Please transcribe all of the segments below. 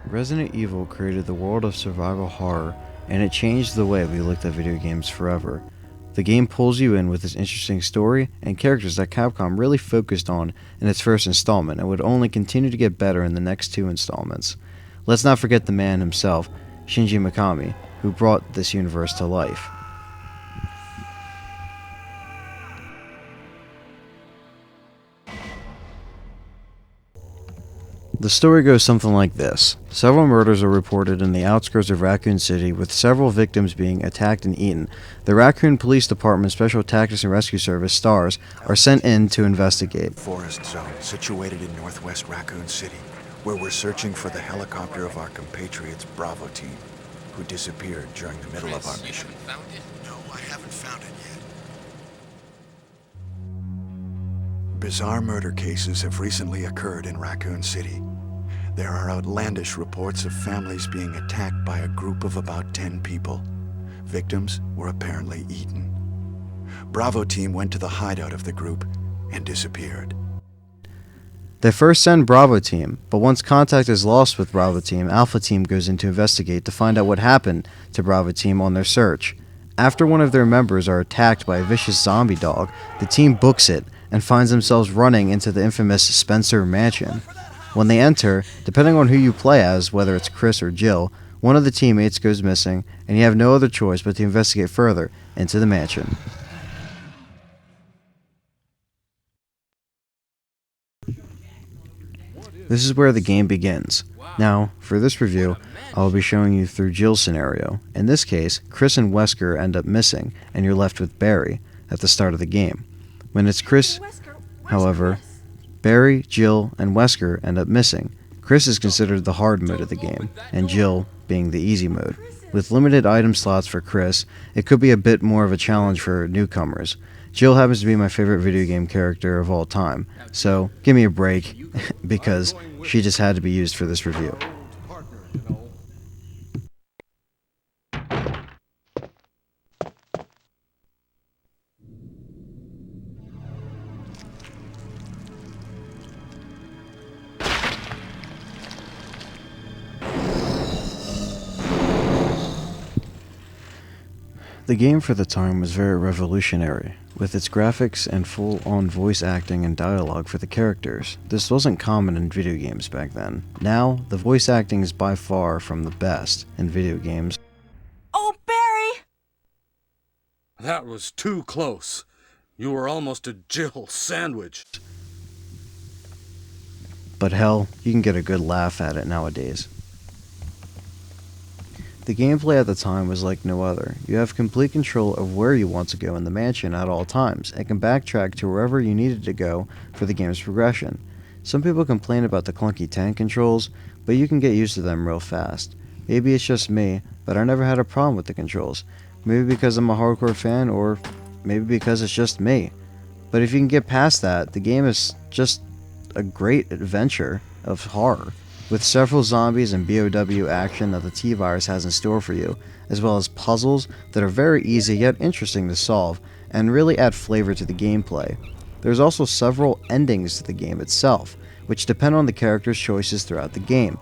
Resident Evil created the world of survival horror, and it changed the way we looked at video games forever. The game pulls you in with this interesting story and characters that Capcom really focused on in its first installment and would only continue to get better in the next two installments. Let's not forget the man himself, Shinji Mikami, who brought this universe to life. The story goes something like this. Several murders are reported in the outskirts of Raccoon City, with several victims being attacked and eaten. The Raccoon Police Department Special Tactics and Rescue Service STARS are sent in to investigate. Forest zone situated in northwest Raccoon City, where we're searching for the helicopter of our compatriots Bravo team, who disappeared during the middle of our mission. No, I haven't found it yet. Bizarre murder cases have recently occurred in Raccoon City. There are outlandish reports of families being attacked by a group of about 10 people. Victims were apparently eaten. Bravo team went to the hideout of the group and disappeared. They first send Bravo team, but once contact is lost with Bravo team, Alpha team goes in to investigate to find out what happened to Bravo team on their search. After one of their members are attacked by a vicious zombie dog, the team books it and finds themselves running into the infamous Spencer Mansion. When they enter, depending on who you play as, whether it's Chris or Jill, one of the teammates goes missing, and you have no other choice but to investigate further into the mansion. This is where the game begins. Now, for this review, I will be showing you through Jill's scenario. In this case, Chris and Wesker end up missing, and you're left with Barry at the start of the game. When it's Chris, however, Barry, Jill, and Wesker end up missing. Chris is considered the hard mode of the game, and Jill being the easy mode. With limited item slots for Chris, it could be a bit more of a challenge for newcomers. Jill happens to be my favorite video game character of all time, so give me a break, because she just had to be used for this review. The game for the time was very revolutionary, with its graphics and full-on voice acting and dialogue for the characters. This wasn't common in video games back then. Now, the voice acting is by far from the best in video games. Oh, Barry! That was too close. You were almost a Jill sandwich. But hell, you can get a good laugh at it nowadays. The gameplay at the time was like no other. You have complete control of where you want to go in the mansion at all times, and can backtrack to wherever you needed to go for the game's progression. Some people complain about the clunky tank controls, but you can get used to them real fast. Maybe it's just me, but I never had a problem with the controls. Maybe because I'm a hardcore fan, or maybe because it's just me. But if you can get past that, the game is just a great adventure of horror, with several zombies and BOW action that the T-Virus has in store for you, as well as puzzles that are very easy yet interesting to solve, and really add flavor to the gameplay. There's also several endings to the game itself, which depend on the character's choices throughout the game.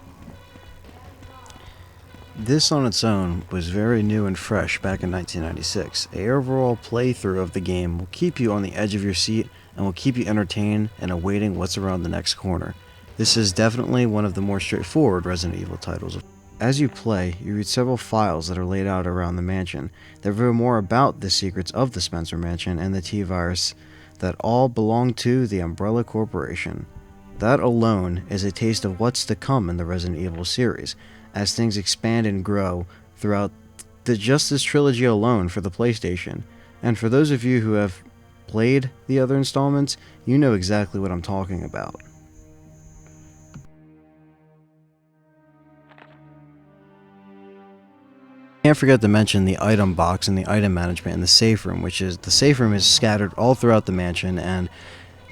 This on its own was very new and fresh back in 1996. An overall playthrough of the game will keep you on the edge of your seat and will keep you entertained and awaiting what's around the next corner. This is definitely one of the more straightforward Resident Evil titles. As you play, you read several files that are laid out around the mansion that reveal more about the secrets of the Spencer Mansion and the T-Virus that all belong to the Umbrella Corporation. That alone is a taste of what's to come in the Resident Evil series, as things expand and grow throughout just this trilogy alone for the PlayStation. And for those of you who have played the other installments, you know exactly what I'm talking about. Can't forget to mention the item box and the item management in the safe room, the safe room is scattered all throughout the mansion, and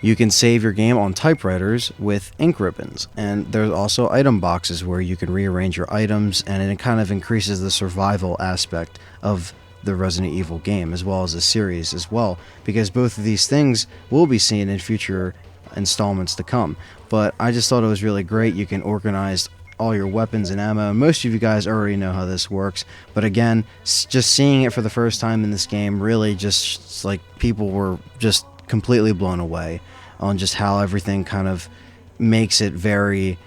you can save your game on typewriters with ink ribbons. And there's also item boxes where you can rearrange your items, and it kind of increases the survival aspect of the Resident Evil game, as well as the series as well, because both of these things will be seen in future installments to come. But I just thought it was really great. You can organize all your weapons and ammo. Most of you guys already know how this works, but again, just seeing it for the first time in this game really just like people were just completely blown away on just how everything kind of makes it very,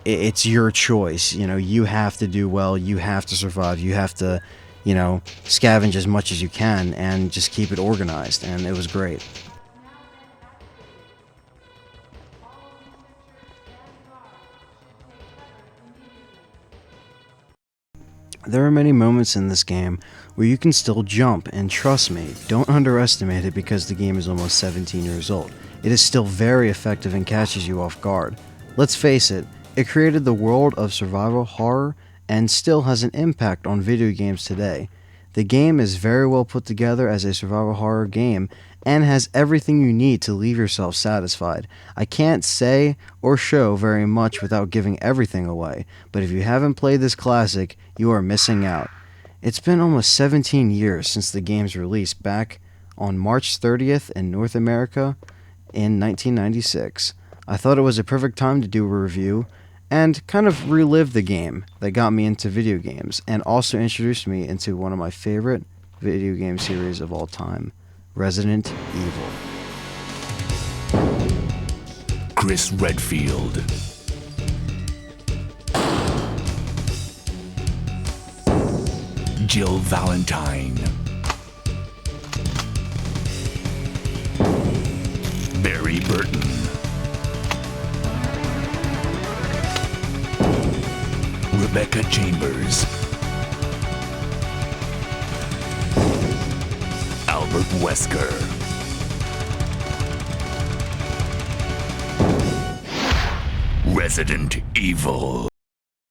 it's your choice. You know, you have to do well, you have to survive, you have to, you know, scavenge as much as you can and just keep it organized, and it was great. There are many moments in this game where you can still jump, and trust me, don't underestimate it because the game is almost 17 years old. It is still very effective and catches you off guard. Let's face it, it created the world of survival horror and still has an impact on video games today. The game is very well put together as a survival horror game and has everything you need to leave yourself satisfied. I can't say or show very much without giving everything away, but if you haven't played this classic, you are missing out. It's been almost 17 years since the game's release back on March 30th in North America in 1996. I thought it was a perfect time to do a review and kind of relive the game that got me into video games and also introduced me into one of my favorite video game series of all time, Resident Evil. Chris Redfield, Jill Valentine, Barry Burton, Rebecca Chambers, Albert Wesker, Resident Evil.